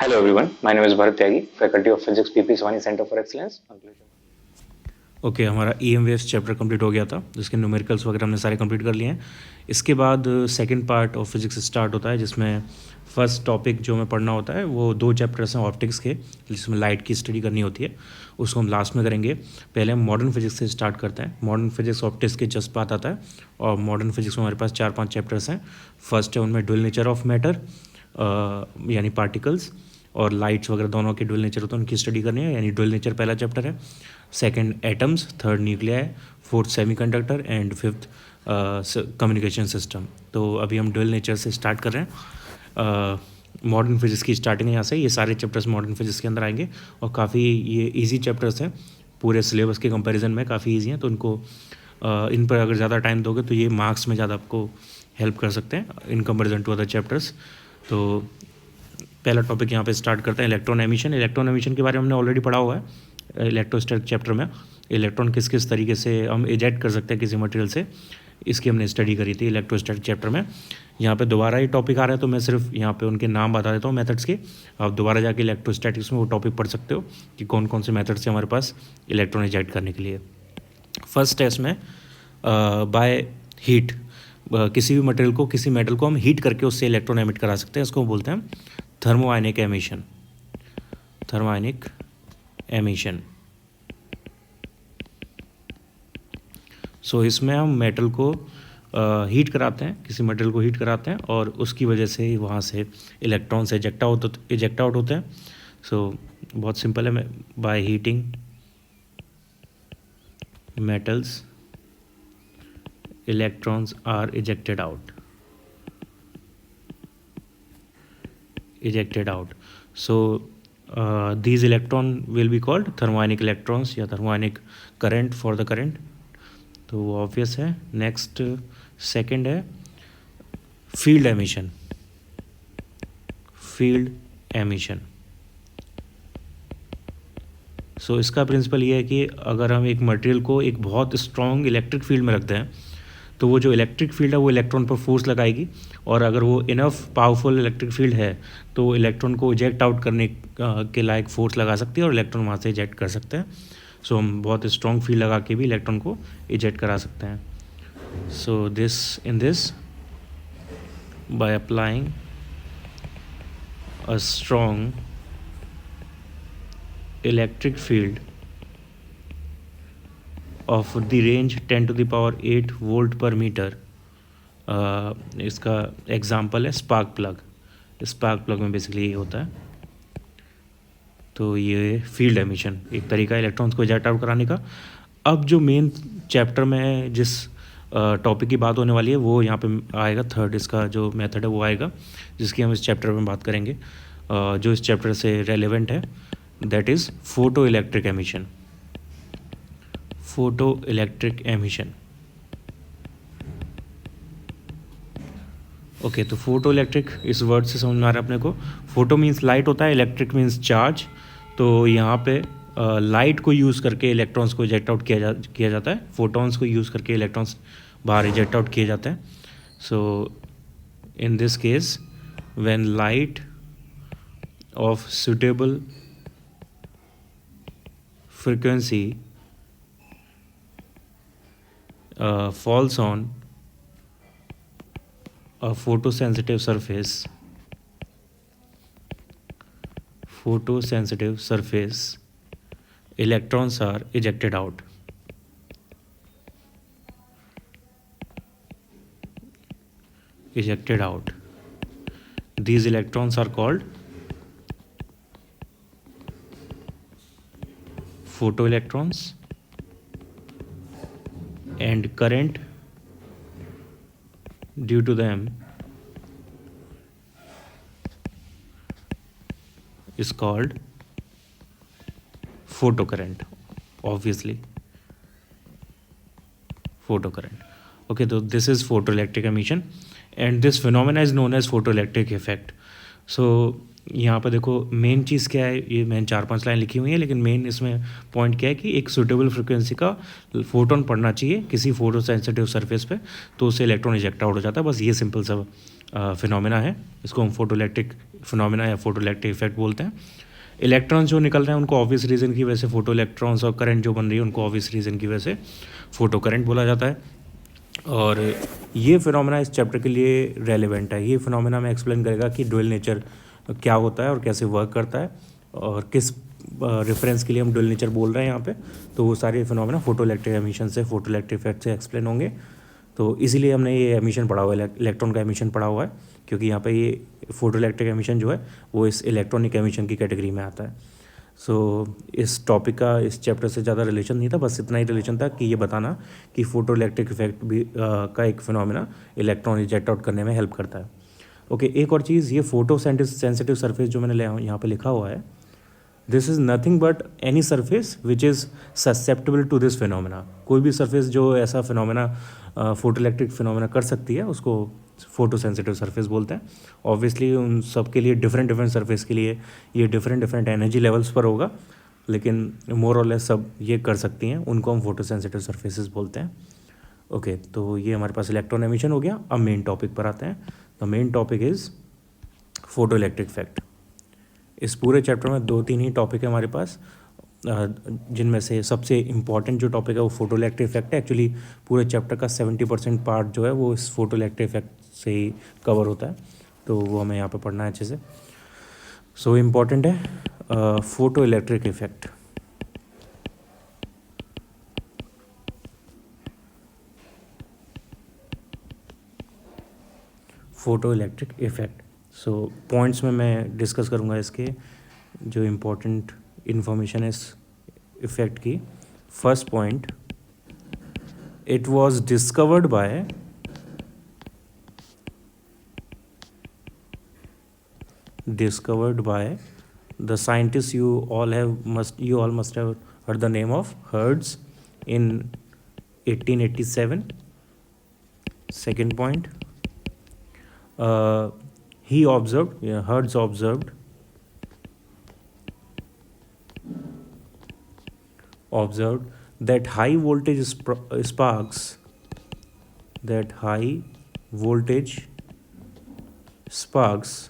Hello everyone, my name is Bharat Tyagi, Faculty of Physics, PP Swani Center for Excellence. Okay हमारा E M waves chapter complete हो गया था, जिसके numericals वगैरह हमने सारे कंप्लीट कर लिए हैं। इसके बाद second part of physics start होता है, जिसमें फर्स्ट टॉपिक जो हमें पढ़ना होता है वो दो चैप्टर्स हैं ऑप्टिक्स के, जिसमें लाइट की स्टडी करनी होती है। उसको हम लास्ट में करेंगे। पहले हम मॉडर्न फिजिक्स से स्टार्ट करते हैं। मॉडर्न फिजिक्स ऑप्टिक्स के जस्ट बाद आता है, और मॉडर्न फिजिक्स में हमारे पास 4-5 चैप्टर्स हैं। फर्स्ट है उनमें ड्यूअल नेचर ऑफ मैटर, यानी पार्टिकल्स और लाइट्स वगैरह दोनों के ड्यूअल नेचर होते हैं, उनकी स्टडी करनी है, यानी ड्यूअल नेचर पहला चैप्टर है। Second atoms, third nuclei, fourth semiconductor and fifth communication system. तो अभी हम ड्यूअल नेचर से स्टार्ट कर रहे हैं। मॉडर्न फिजिक्स की स्टार्टिंग है यहाँ से। ये सारे चैप्टर्स मॉडर्न फिजिक्स के अंदर आएंगे और काफ़ी ये इजी चैप्टर्स हैं, पूरे सिलेबस के कंपैरिजन में काफ़ी इजी हैं। तो इनको इन पर अगर ज़्यादा टाइम दोगे तो ये मार्क्स में ज़्यादा आपको हेल्प कर सकते हैं in comparison to other chapters. तो पहला टॉपिक यहाँ पे स्टार्ट करते हैं, इलेक्ट्रॉन एमिशन। इलेक्ट्रॉन एमिशन के बारे में हमने ऑलरेडी पढ़ा हुआ है इलेक्ट्रोस्टैटिक चैप्टर में। इलेक्ट्रॉन किस किस तरीके से हम इजेक्ट कर सकते हैं किसी मटेरियल से, इसकी हमने स्टडी करी थी इलेक्ट्रोस्टैटिक चैप्टर में। यहाँ पे दोबारा ये टॉपिक आ रहा है, तो मैं सिर्फ यहाँ पे उनके नाम बता देता हूँ मेथड्स के। आप दोबारा जाके इलेक्ट्रोस्टैटिक्स में वो टॉपिक पढ़ सकते हो कि कौन कौन से मेथड्स हैं हमारे पास इलेक्ट्रॉन इजेक्ट करने के लिए। फर्स्ट है इसमें बाय हीट, किसी भी मटेरियल को, किसी मेटल को हम हीट करके उससे इलेक्ट्रॉन एमिट करा सकते हैं। इसको बोलते हैं थर्मोआयनिक एमिशन। थर्मोआयनिक एमिशन। सो इसमें हम मेटल को हीट कराते हैं, किसी मटेरियल को हीट कराते हैं और उसकी वजह से ही वहाँ से इलेक्ट्रॉन्स इजेक्ट आउट होते हैं। सो बहुत सिंपल है, by heating metals electrons are ejected out. So these electron will be called thermionic electrons या thermionic current for the current। तो वो ऑब्वियस है। नेक्स्ट सेकंड है फील्ड एमिशन। फील्ड एमिशन, सो इसका प्रिंसिपल ये है कि अगर हम एक मटेरियल को एक बहुत स्ट्रॉन्ग इलेक्ट्रिक फील्ड में रखते हैं, तो वो जो इलेक्ट्रिक फील्ड है वो इलेक्ट्रॉन पर फोर्स लगाएगी, और अगर वो इनफ पावरफुल इलेक्ट्रिक फील्ड है तो इलेक्ट्रॉन को इजेक्ट आउट करने के लायक फोर्स लगा सकती है और इलेक्ट्रॉन वहाँ से इजेक्ट कर सकते हैं। सो हम बहुत स्ट्रॉन्ग फील्ड लगा के भी इलेक्ट्रॉन को इजेक्ट करा सकते हैं। So this by applying a strong electric field of the range 10 to the power 8 volt पर मीटर। इसका एग्जांपल है स्पार्क प्लग। स्पार्क प्लग में बेसिकली ये होता है। तो ये फील्ड एमिशन एक तरीका है इलेक्ट्रॉन्स को इजेक्ट आउट कराने का। अब जो मेन चैप्टर में जिस टॉपिक की बात होने वाली है वो यहाँ पे आएगा, थर्ड इसका जो मेथड है वो आएगा, जिसकी हम इस चैप्टर में बात करेंगे, जो इस चैप्टर से रेलेवेंट है, that is photo electric emission. Photo electric emission. Okay, तो फोटो इलेक्ट्रिक इस वर्ड से समझ में आ रहा है अपने को। फोटो मीन्स लाइट होता है, इलेक्ट्रिक मीन्स चार्ज। तो यहाँ पे लाइट को यूज़ करके इलेक्ट्रॉन्स को इजेक्ट आउट किया जाता है। फोटॉन्स को यूज़ करके इलेक्ट्रॉन्स बाहर इजेक्ट आउट किए जाते हैं। So in this case when light of suitable frequency falls on a photosensitive surface, electrons are ejected out. These electrons are called photoelectrons, and current due to them is called photocurrent, obviously photocurrent। Okay, so this is photoelectric emission and this phenomena is known as photoelectric effect। So यहाँ पर देखो main चीज़ क्या है, ये मैंने 4-5 line लिखी हुई है, लेकिन मेन इसमें पॉइंट क्या है कि एक सूटेबल फ्रिक्वेंसी का फोटोन पड़ना चाहिए किसी फोटो सेंसिटिव सरफेस पे, तो उससे इलेक्ट्रॉन इजेक्ट आउट हो जाता है। बस ये सिंपल सा फिनोमेना है, इसको हम फोटोइलेक्ट्रिक फिनोमेना या फोटोइलेक्ट्रिक इफेक्ट बोलते हैं। इलेक्ट्रॉन्स जो निकल रहे हैं उनको ऑब्वियस रीज़न की वजह से फोटो इलेक्ट्रॉन्स, और करंट जो बन रही है उनको ऑब्वियस रीज़न की वजह से फोटो करंट बोला जाता है। और ये फिनोमेना इस चैप्टर के लिए रेलेवेंट है। ये फिनोमेना में एक्सप्लेन करेगा कि ड्यूअल नेचर क्या होता है और कैसे वर्क करता है, और किस रेफरेंस के लिए हम ड्यूअल नेचर बोल रहे हैं यहाँ पे। तो वो सारे फिनोमेना फोटो इलेक्ट्रिक एमिशन से, फोटो इलेक्ट्रिक इफेक्ट से एक्सप्लेन होंगे। तो इसीलिए हमने ये एमिशन पढ़ा हुआ है, इलेक्ट्रॉन का एमिशन पढ़ा हुआ है, क्योंकि यहाँ पे ये फोटो इलेक्ट्रिक एमिशन जो है वो इस इलेक्ट्रॉनिक एमिशन की कैटेगरी में आता है। सो इस टॉपिक का इस चैप्टर से ज़्यादा रिलेशन नहीं था, बस इतना ही रिलेशन था कि ये बताना कि फोटो इलेक्ट्रिक इफेक्ट भी का एक फिनोमेना इलेक्ट्रॉन रिजेक्ट आउट करने में हेल्प करता है। ओके, एक और चीज़, ये फोटो सेंसिटिव सरफेस जो मैंने यहाँ पे लिखा हुआ है, this is nothing but any surface which is susceptible to this phenomena. कोई भी सरफेस जो ऐसा फिनोमेना फोटो इलेक्ट्रिक फिनोमेना कर सकती है उसको फोटो सेंसिटिव सरफेस बोलते हैं। ऑब्वियसली उन सब के लिए डिफरेंट डिफरेंट सरफेस के लिए ये डिफरेंट डिफरेंट एनर्जी लेवल्स पर होगा, लेकिन मोर और लेस सब ये कर सकती हैं, उनको हम फोटो सेंसिटिव सरफेसेस बोलते हैं। ओके, तो ये हमारे पास इलेक्ट्रॉन एमिशन हो गया। अब मेन टॉपिक पर आते हैं। The main topic is photo electric effect. इस पूरे चैप्टर में 2-3 ही टॉपिक है हमारे पास, जिनमें से सबसे इम्पॉर्टेंट जो टॉपिक है वो फोटो इलेक्ट्रिक इफेक्ट है। एक्चुअली पूरे चैप्टर का 70% पार्ट जो है वो इस फोटो इलेक्ट्रिक इफेक्ट से ही कवर होता है, तो वो हमें यहाँ पे पढ़ना है अच्छे से। सो इम्पॉर्टेंट है photoelectric effect. Photoelectric effect, so points में मैं डिस्कस करूँगा इसके जो इम्पोर्टेंट इन्फॉर्मेशन है इस इफेक्ट की। First point, it was discovered by the scientists you all must have heard the name of Hertz in 1887. Second point, Hertz observed that high voltage sparks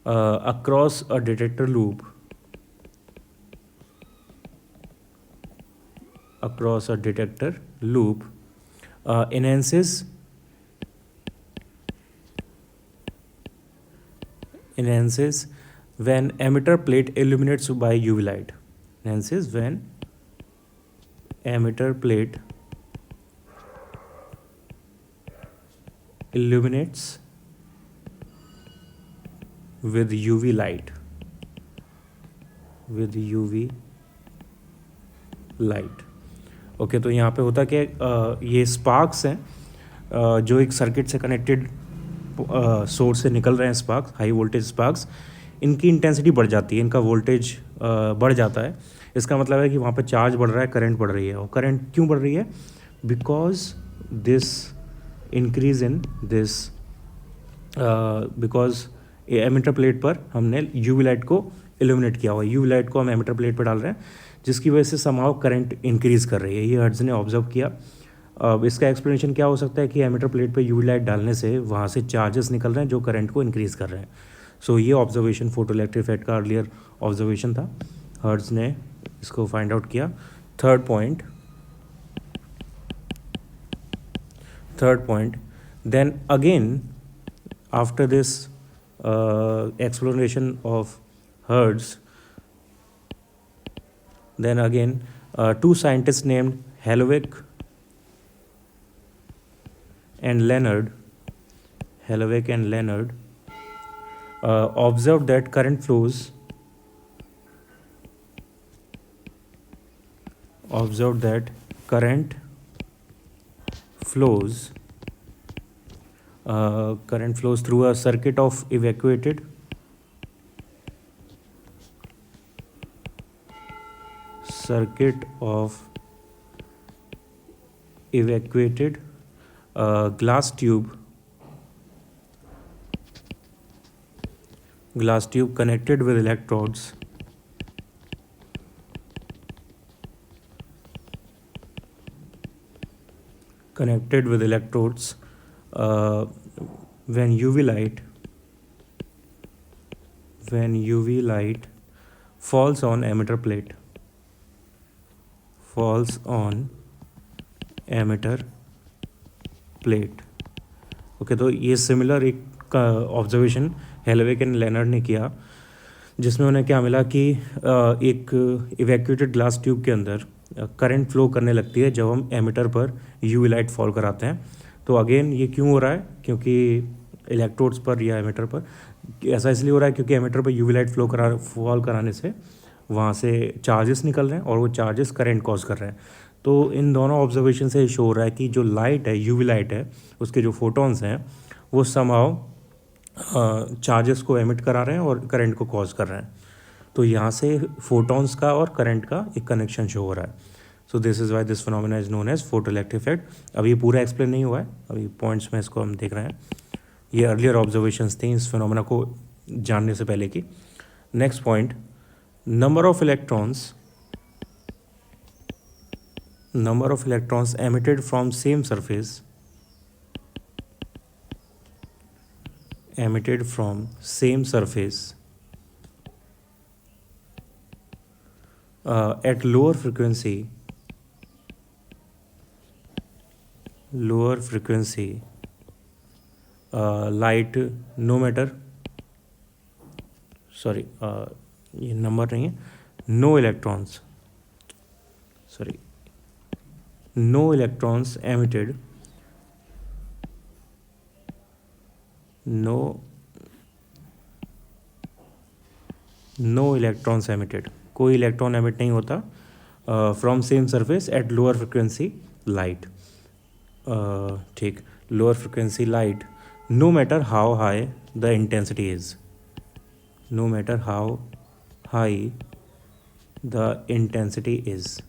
across a detector loop enhances when emitter plate illuminates by UV light. Enhances when emitter plate illuminates with UV light. Okay, तो यहाँ पे होता कि ये sparks हैं जो एक circuit से कनेक्टेड सोर्स से निकल रहे हैं, स्पार्क्स, हाई वोल्टेज स्पार्क्स, इनकी इंटेंसिटी बढ़ जाती है, इनका वोल्टेज बढ़ जाता है। इसका मतलब है कि वहाँ पे चार्ज बढ़ रहा है, करंट बढ़ रही है। और करंट क्यों बढ़ रही है? Because this increase in this because emitter plate पर हमने यूवी लाइट को इल्यूमिनेट किया हुआ है, यूवी लाइट को हम एमिटर प्लेट पर डाल रहे हैं, जिसकी वजह से समहाउ करंट इंक्रीज़ कर रही है। ये हर्ट्ज ने ऑब्जर्व किया। अब इसका एक्सप्लेनेशन क्या हो सकता है कि एमिटर प्लेट पे यूवी लाइट डालने से वहाँ से चार्जेस निकल रहे हैं जो करंट को इंक्रीज़ कर रहे हैं। सो ये ऑब्जर्वेशन फोटो इलेक्ट्रिक इफेक्ट का अर्लियर ऑब्जर्वेशन था, हर्ट्ज ने इसको फाइंड आउट किया। Third point, then again after this exploration of Hertz, then again two scientists named Hellwig and Leonard observed that current flows through a circuit of evacuated glass tube connected with electrodes when UV light falls on emitter plate, okay. तो ये similar एक observation हेलवेक and Leonard ने किया, जिसमें उन्हें क्या मिला कि एक इवैक्यूएटेड ग्लास ट्यूब के अंदर करंट फ्लो करने लगती है जब हम एमिटर पर यूवी लाइट फॉल कराते हैं। तो अगेन ये क्यों हो रहा है? क्योंकि इलेक्ट्रोड्स पर या एमिटर पर ऐसा इसलिए हो रहा है क्योंकि एमिटर पर यूवी लाइट फॉल कराने से वहाँ से चार्जेस निकल रहे हैं और वो चार्जेस करंट कॉज कर रहे हैं। तो इन दोनों ऑब्जर्वेशन से शो हो रहा है कि जो लाइट है, यूवी लाइट है, उसके जो फोटॉन्स हैं वो समहाउ चार्जेस को एमिट करा रहे हैं और करंट को कॉज कर रहे हैं। तो यहाँ से फोटॉन्स का और करंट का एक कनेक्शन शो हो रहा है। So this is why this phenomena is known as photoelectric effect. अभी पूरा एक्सप्लेन नहीं हुआ है, अभी पॉइंट्स में इसको हम देख रहे हैं। ये अर्लियर ऑब्जर्वेशंस थी इस फिनोमेना को जानने से पहले की। Next point, number of electrons emitted from same surface at lower frequency light, no matter, sorry, ये नंबर नहीं है, no electrons emitted, कोई इलेक्ट्रॉन एमिट नहीं होता from same surface at lower frequency light. ठीक, lower frequency light, no matter how high the intensity is,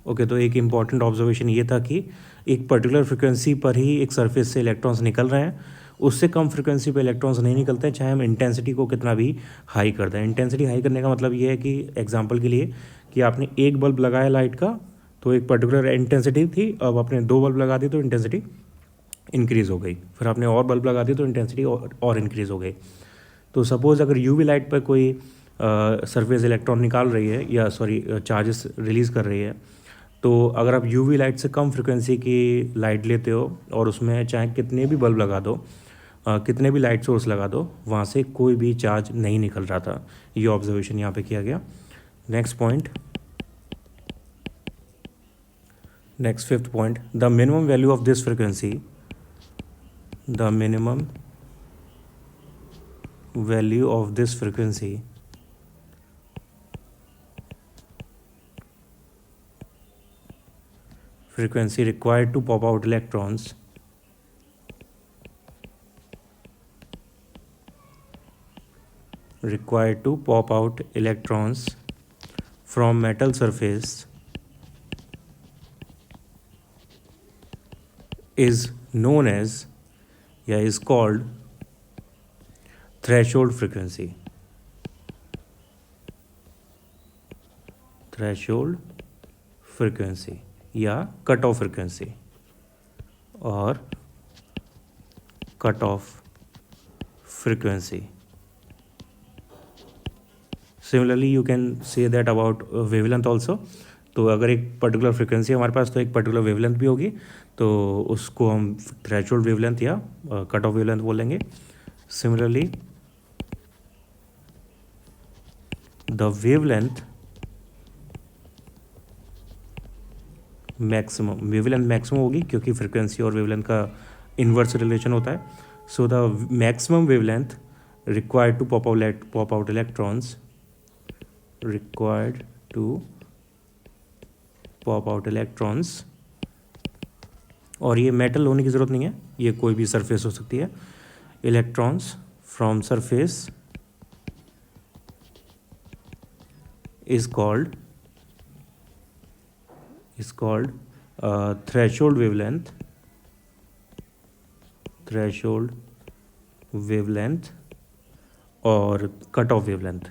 okay. तो एक important observation ये था कि एक पर्टिकुलर फ्रिक्वेंसी पर ही एक सरफेस से इलेक्ट्रॉन्स निकल रहे हैं, उससे कम फ्रिक्वेंसी पे इलेक्ट्रॉन्स नहीं निकलते हैं, चाहे हम इंटेंसिटी को कितना भी हाई कर दें। इंटेंसिटी हाई करने का मतलब ये है कि एग्जांपल के लिए कि आपने एक बल्ब लगाया लाइट का, तो एक पर्टिकुलर इंटेंसिटी थी, अब आपने दो बल्ब लगा दी तो इंटेंसिटी इंक्रीज़ हो गई, फिर आपने और बल्ब लगा दी तो इंटेंसिटी और इंक्रीज़ हो गई। तो सपोज़ अगर यूवी लाइट पर कोई सरफेस इलेक्ट्रॉन निकाल रही है या चार्जेस रिलीज़ कर रही है, तो अगर आप यूवी लाइट से कम फ्रिक्वेंसी की लाइट लेते हो और उसमें चाहे कितने भी बल्ब लगा दो, कितने भी लाइट सोर्स लगा दो, वहाँ से कोई भी चार्ज नहीं निकल रहा था। ये ऑब्जर्वेशन यहाँ पे किया गया। Next point, next fifth point, the minimum value of this frequency, frequency required to pop out electrons from metal surface is known as, is called threshold frequency, या कट ऑफ फ्रिक्वेंसी और cut off frequency. Similarly you can say that about wavelength also. तो अगर एक particular frequency है हमारे पास, तो एक particular wavelength भी होगी, तो उसको हम थ्रेशोल्ड वेवलेंथ या कट ऑफ वेवलेंथ बोलेंगे। सिमिलरली द वेवलेंथ मैक्सिमम होगी, क्योंकि फ्रिक्वेंसी और वेवलेंथ का इन्वर्स रिलेशन होता है। So the maximum wavelength required to pop out electrons, और ये मेटल होने की ज़रूरत नहीं है, ये कोई भी सरफेस हो सकती है। Electrons from surface is called threshold wavelength और कट ऑफ वेवलेंथ।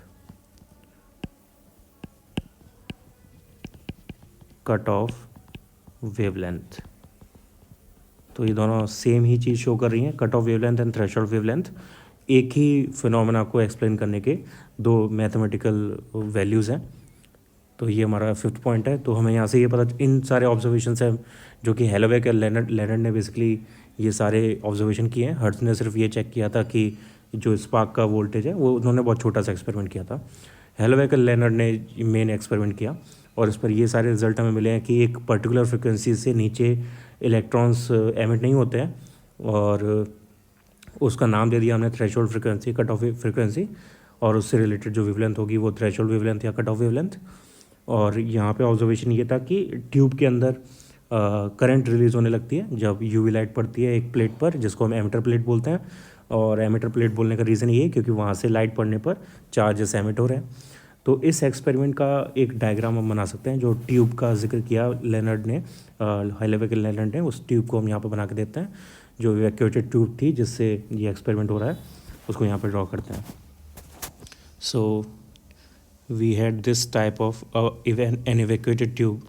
तो ये दोनों सेम ही चीज़ शो कर रही हैं, cut off wavelength and threshold wavelength. एक ही फिनोमेना को एक्सप्लेन करने के दो मैथमेटिकल वैल्यूज़ हैं। तो ये हमारा फिफ्थ पॉइंट है। तो हमें यहाँ से ये पता, इन सारे ऑब्जर्वेशन है जो कि हेलोवेक और लेनर्ड ने बेसिकली ये सारे ऑब्जर्वेशन किए हैं। हर्ट्ज ने सिर्फ ये चेक किया था कि जो स्पार्क का वोल्टेज है वो उन्होंने बहुत छोटा सा एक्सपेरिमेंट किया था। हेलोवेक और लेनर्ड ने मेन एक्सपेरिमेंट किया और इस पर ये सारे रिजल्ट हमें मिले हैं कि एक पर्टिकुलर फ्रिक्वेंसी से नीचे इलेक्ट्रॉन्स एमिट नहीं होते हैं, और उसका नाम दे दिया हमने threshold frequency, cut off frequency, और उससे रिलेटेड जो वेवलेंथ होगी वो थ्रेशोल्ड वेवलेंथ या कट ऑफ वेवलेंथ। और यहाँ पे ऑब्जर्वेशन ये था कि ट्यूब के अंदर करंट रिलीज होने लगती है जब यूवी लाइट पड़ती है एक प्लेट पर, जिसको हम एमिटर प्लेट बोलते हैं। और एमिटर प्लेट बोलने का रीज़न ये है क्योंकि वहाँ से लाइट पड़ने पर चार्जेस एमिट हो रहे हैं। तो इस एक्सपेरिमेंट का एक डायग्राम हम बना सकते हैं, जो ट्यूब का जिक्र किया लेनर्ड ने, हेलोवेक लेनर्ड ने, उस ट्यूब को हम यहाँ पर बना के देते हैं। जो इवैक्यूएटेड ट्यूब थी जिससे ये एक्सपेरिमेंट हो रहा है उसको यहाँ पर ड्रॉ करते हैं। सो we had this type of an evacuated tube.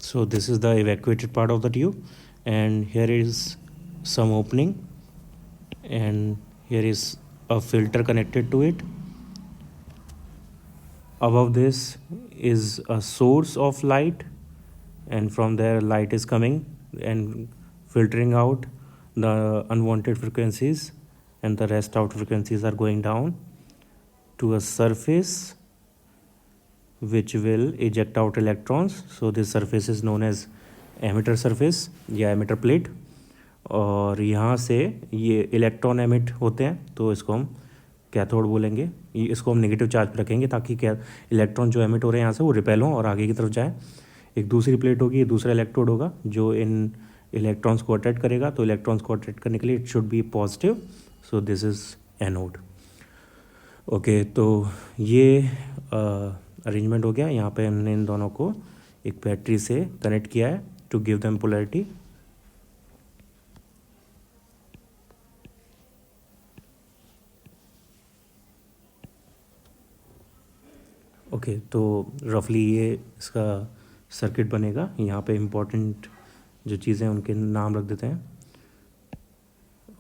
So this is the evacuated part of the tube, and here is some opening, and here is a filter connected to it. Above this is a source of light, and from there light is coming and filtering out the unwanted frequencies, and the rest out frequencies are going down to a surface which will eject out electrons. So this surface is known as emitter surface या emitter plate। और यहाँ से ये electron emit होते हैं तो इसको हम कैथोड बोलेंगे। इसको हम नेगेटिव चार्ज पर रखेंगे ताकि क्या इलेक्ट्रॉन जो एमिट हो रहे हैं यहाँ से वो रिपेल हों और आगे की तरफ जाए। एक दूसरी प्लेट होगी, दूसरा इलेक्ट्रोड होगा जो इन इलेक्ट्रॉन्स को अट्रैक्ट करेगा। तो इलेक्ट्रॉन्स को अट्रैक्ट करने के लिए it should be positive, so this is anode. Okay, तो ये अरेंजमेंट हो गया। यहाँ पे हमने इन दोनों को एक बैटरी से कनेक्ट किया है to give them polarity. Okay, तो रफली ये इसका सर्किट बनेगा। यहाँ पे इम्पोर्टेंट जो चीज़ें उनके नाम रख देते हैं।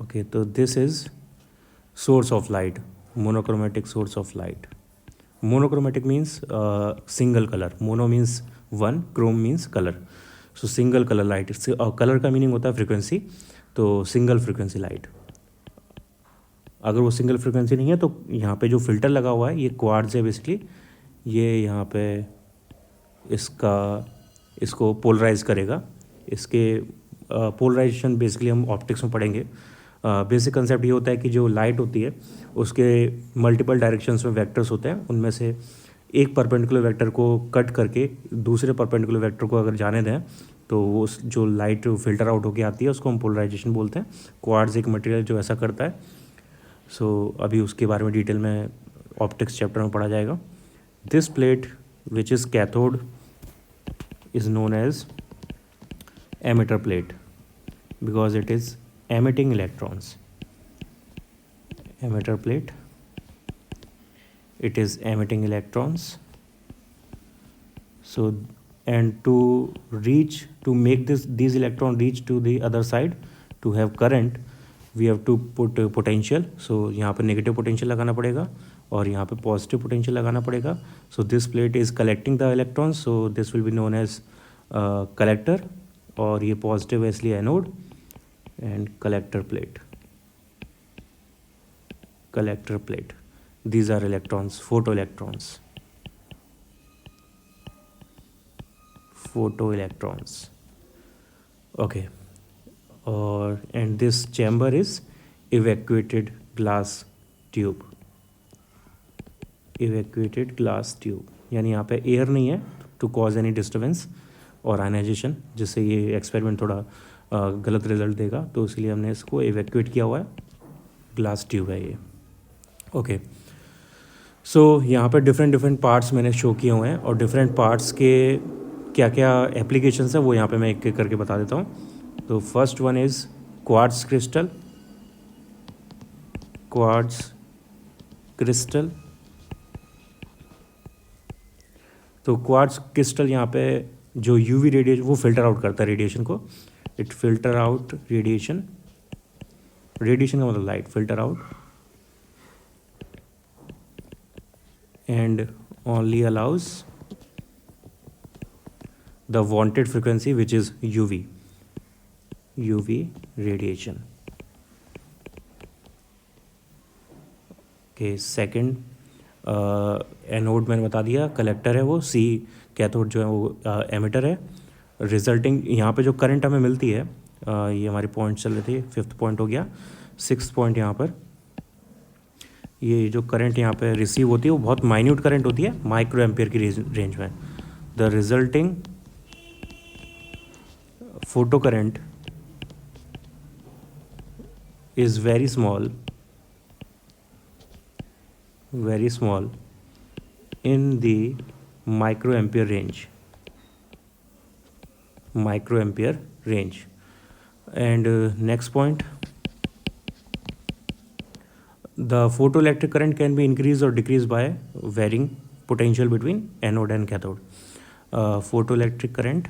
ओके, तो this is source of light, monochromatic source of light. Monochromatic means single colour, mono means one, Chrome means colour. So single colour light, colour का मीनिंग होता है फ्रिक्वेंसी, तो सिंगल फ्रिक्वेंसी लाइट। अगर वो सिंगल फ्रिक्वेंसी नहीं है तो यहाँ पे जो फिल्टर लगा हुआ है ये क्वार्ट्ज है बेसिकली। ये यहाँ पे इसको पोलराइज करेगा। इसके पोलराइजेशन बेसिकली हम ऑप्टिक्स में पढ़ेंगे। बेसिक कंसेप्ट ये होता है कि जो लाइट होती है उसके मल्टीपल डायरेक्शंस में वेक्टर्स होते हैं, उनमें से एक परपेंडिकुलर वेक्टर को कट करके दूसरे परपेंडिकुलर वेक्टर को अगर जाने दें तो वो जो लाइट फिल्टर आउट होके आती है उसको हम पोलराइजेशन बोलते हैं। क्वार्ट्ज एक मटेरियल जो ऐसा करता है। सो अभी उसके बारे में डिटेल में ऑप्टिक्स चैप्टर में पढ़ा जाएगा। This plate which is cathode is known as emitter plate because it is emitting electrons. Emitter plate, it is emitting electrons. So, and to make these electrons reach to the other side, to have current, we have to put potential. So यहाँ पे negative potential लगाना पड़ेगा और यहाँ पे positive potential लगाना पड़ेगा. So this plate is collecting the electrons, so this will be known as collector, और ये पॉजिटिव है इसलिए anode. And collector plate, these are electrons, photoelectrons. Okay, और and this chamber is evacuated glass tube. यानी यहाँ पे air नहीं है टू कॉज एनी डिस्टर्बेंस और आयनाइजेशन, जिससे ये एक्सपेरिमेंट थोड़ा गलत रिजल्ट देगा, तो इसलिए हमने इसको इवैक्यूएट किया हुआ है। ग्लास ट्यूब है ये। ओके, सो यहाँ पे डिफरेंट पार्ट्स मैंने शो किए हुए हैं और डिफरेंट पार्ट्स के क्या क्या एप्लीकेशंस है वो यहाँ पे मैं एक एक करके बता देता हूँ। तो first one is quartz crystal. तो क्वार्ट्ज क्रिस्टल यहाँ पे जो यूवी रेडिएशन वो फिल्टर आउट करता है रेडिएशन को। इट फिल्टर आउट रेडिएशन का मतलब light, filter out and only allows the wanted frequency which is UV radiation. Okay, second anode मैंने बता दिया, कलेक्टर है वो, सी कैथोड जो है वो एमिटर है। रिजल्टिंग यहाँ पे जो करंट हमें मिलती है, ये हमारी पॉइंट चल रही थी, 5th पॉइंट हो गया। 6th पॉइंट यहाँ पर, ये जो करंट यहाँ पे रिसीव होती है वो बहुत माइन्यूट करंट होती है, माइक्रो एम्पियर की रेंज में। The resulting photo current is very small in the microampere range. And next point, the photoelectric current can be increased or decreased by varying potential between anode and cathode. Photoelectric current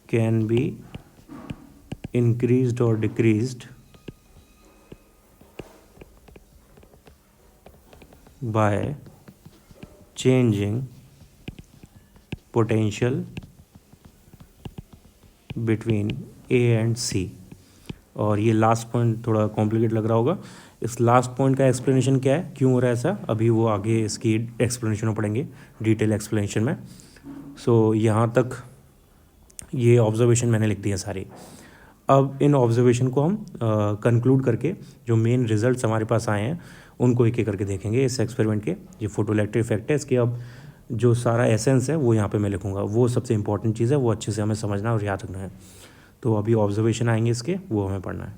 can be increased or decreased by changing potential between A and C. और ये last point थोड़ा complicate लग रहा होगा। इस last point का explanation क्या है, क्यों हो रहा है ऐसा, अभी वो आगे इसकी एक्सप्लेनेशन में पढ़ेंगे, डिटेल एक्सप्लेनेशन में। सो यहाँ तक ये ऑब्जर्वेशन मैंने लिख दिए सारी। अब इन ऑब्जर्वेशन को हम कंक्लूड करके जो मेन रिजल्ट्स हमारे पास आए हैं उनको एक एक करके देखेंगे इस एक्सपेरिमेंट के। ये फोटोइलेक्ट्रिक इफेक्ट है, इसके अब जो सारा एसेंस है वो यहाँ पे मैं लिखूँगा, वो सबसे इंपॉर्टेंट चीज़ है, वो अच्छे से हमें समझना और याद रखना है। तो अभी ऑब्जर्वेशन आएंगे इसके, वो हमें पढ़ना है।